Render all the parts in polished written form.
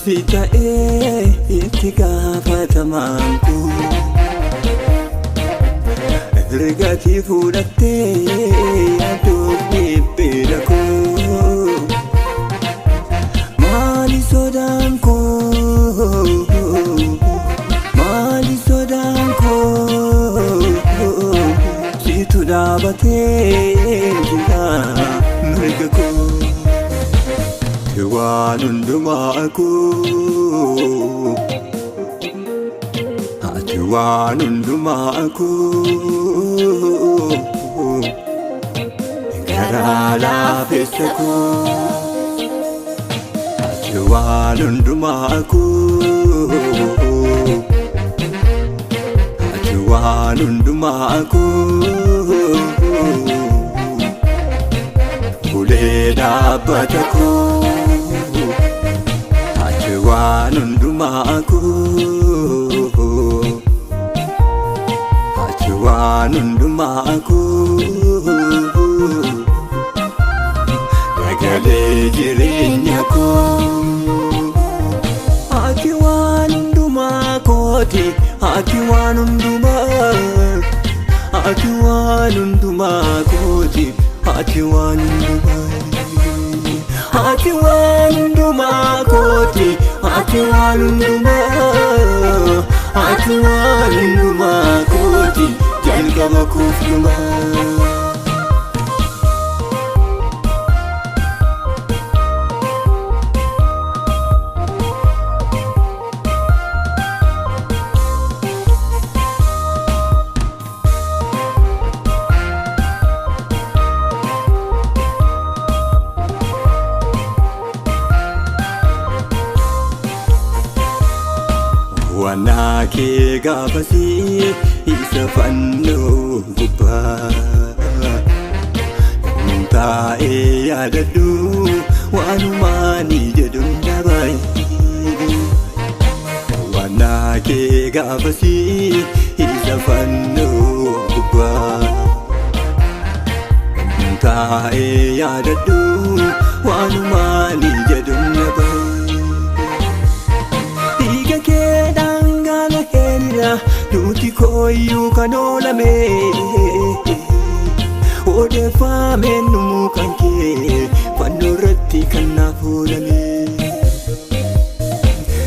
Sita itika fatamanku Regati fudate adobe pedako Mali sodanko Situ dabate mergako Tiwanundumaku Tiwanundumaku Garala pesaku Tiwanundumaku Tiwanundumaku Uleda bataku Tiwanundumaku Tiwanundumaku Gagale jirinyaku Tiwanundumakoti Tiwanundumakoti Tiwanundumakoti Tiwanundumakoti Jalgama kufluma Wanake gabasi isa fanno guba Munta yadadu wanumani jedun dabai Wanake gabasi isa fanno guba Munta yadadu wanumani jedun dabai Nuti koyu kanolame Ode fame numu kanke Panurati kanafurame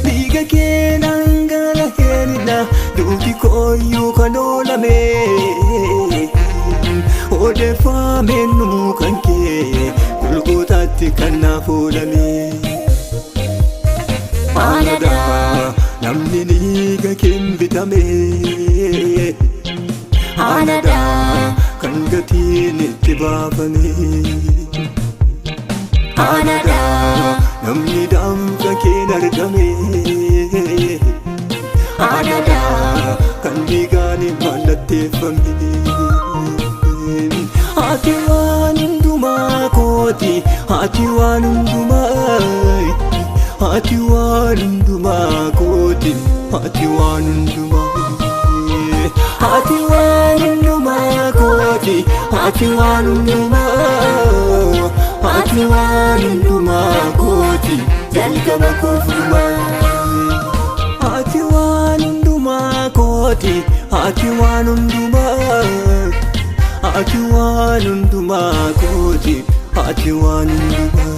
Diga ke nangala henina Nuti koyu kanolame Ode fame numu kanke Kulkutati kanafurame Anada Namni niga kimbitame Anada Kan gatiin itti baafame Anada Namni damsa keen argame Anada Kan dhiigaani mallatteeffame Ati waan hundumaa kooti Ati waan hundumaa Ati waan hundumaa kooti Ati waan hundumaa Ati waan hundumaa kooti Ati waan hundumaa Ati waan hundumaa kooti Jalqaba kuflumaa Ati waan hundumaa kooti Ati waan hundumaa Ati waan hundumaa kooti Ati waan hundumaa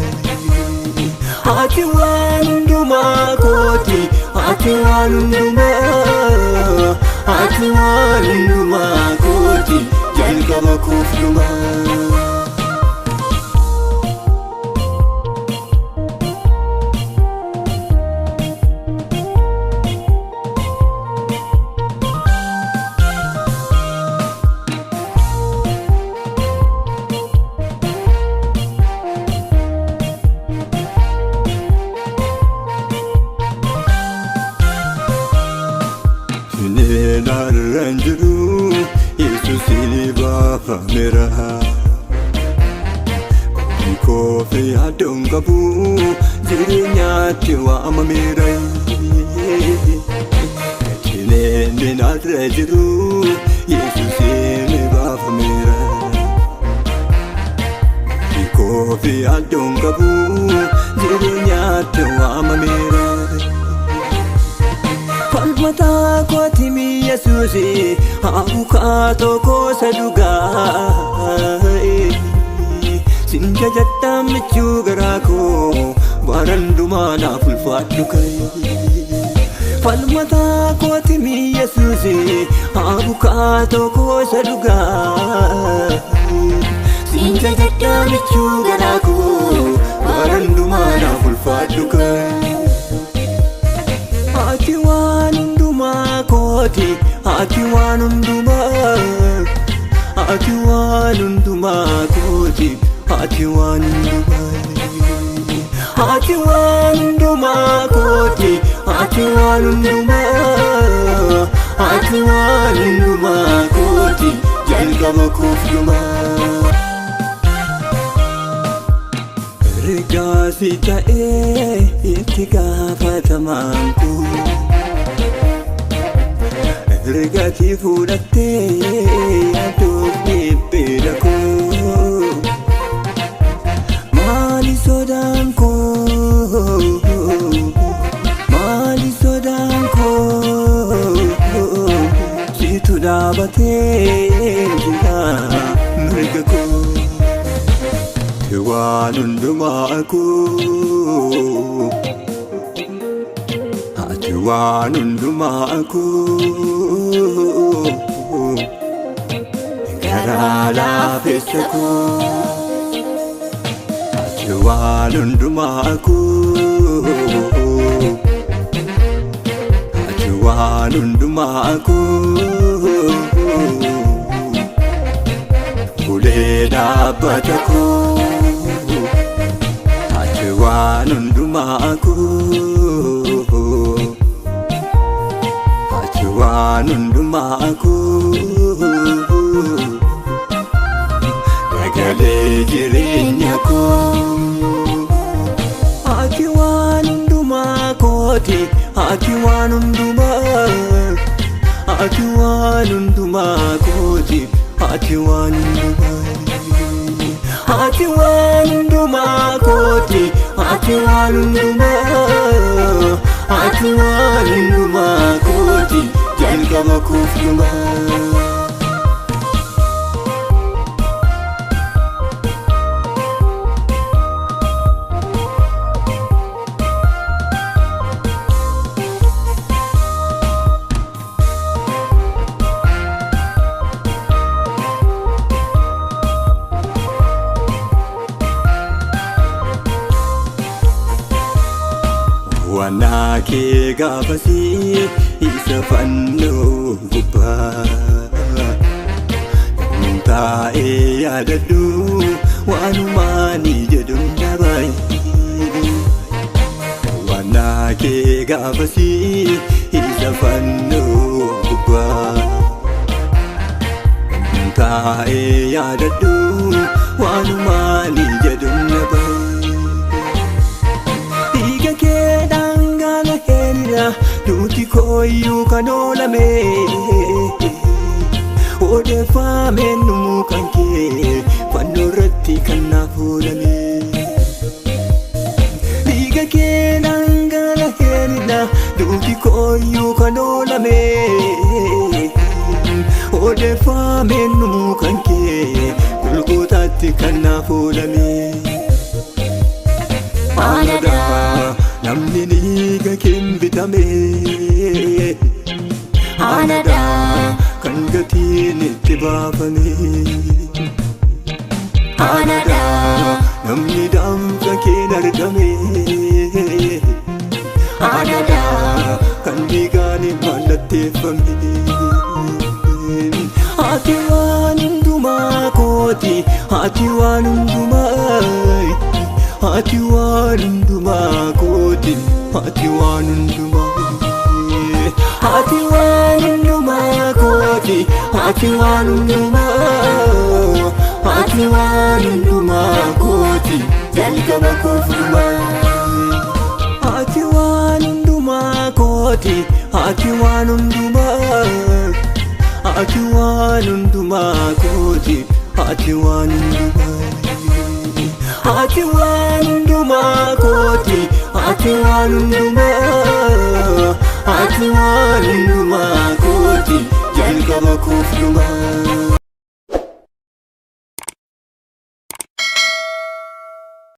Ati waan hundumaa kooti Ati waan hundumaa Ati waan hundumaa kooti Jalqaba kuflumaa Naranjuru Yesus ilibafamera Kofi adongabu Jireenyaatti waamamera Kineenni naarra jiru Yesus ilibafamera Kofi adongabu Jireenyaatti waamamera Falmataa kooti mi Yesuusi abukaatoo koosa dhugaa sin jajadhaa michuu garaa koo waan hundumaa naaf ulfaadhu ka'e. Falmataa kooti mi Yesuusi abukaatoo koosa dhugaa sin jajadhaa michuu garaa koo waan hundumaa naaf ulfaadhu ka'e. Ati waan hundumaa kooti, ati waan hundumaa, ati waan hundumaa kooti, ati waan hundumaa, ati waan hundumaa kooti, ati waan hundumaa, ati waan hundumaa kooti, jalqaba koof dhumaa. Rigaasi ta'ee itti gaafatamaan koo rigaatii fudhattee yaadoof dhibbeedha koo maali sodaan koo maali sodaan koo situ dhaabatee jira mirga koo. Waan hundumaa koo ati waan hundumaa koo garaa laafessa koo ati waan hundumaa koo ati waan hundumaa koo ulee dhaabbata koo. Waan hundumaa koo ati waan hundumaa koo dagalee jireenya koo. Ati waan hundumaa kooti, ati waan hundumaa, ati waan hundumaa kooti, ati waan hundumaa. Ati waan hundumaa kooti, ati waan hundumaa, ati waan hundumaa kooti, jalqaba koof dhumaa. Waanaa kee gaafasii isa fannoo gubbaa taa'ee yaadadhu waanumaani jedhuun dhabaye. Waanaa kee gaafasii isa fannoo gubbaa taa'ee yaadadhu waanumaani jedhuun dhabaye. Duuti kooyyuu kan oolame odeeffamee numuu kan kee fannoo irratti kan naaf oolame. Dhiiga kee dhangala'eenidha duuti kooyyuu kan oolame odeeffamee numuu kan kee Golgotaatti kan naaf oolame. Anaadhaa namni dhiiga keen bitame anaadhaa kan gatiin itti baafame. Anaadhaa namni dhaamsa keen argame anaadhaa kan dhiigaan mallatteeffame. Ati waan hundumaa kooti, ati waan hundumaa, ati waan hundumaa kooti, ati waan hundumaa, ati waan hundumaa kooti, ati waan hundumaa, ati waan hundumaa kooti, jalqaba koof dhumaa. Ati waan hundumaa kooti, ati waan hundumaa, ati waan hundumaa kooti, ati waan hundumaa. Ati waan hundumaa kooti, ati waan hundumaa, ati waan hundumaa kooti jalqaba koof dhumaa.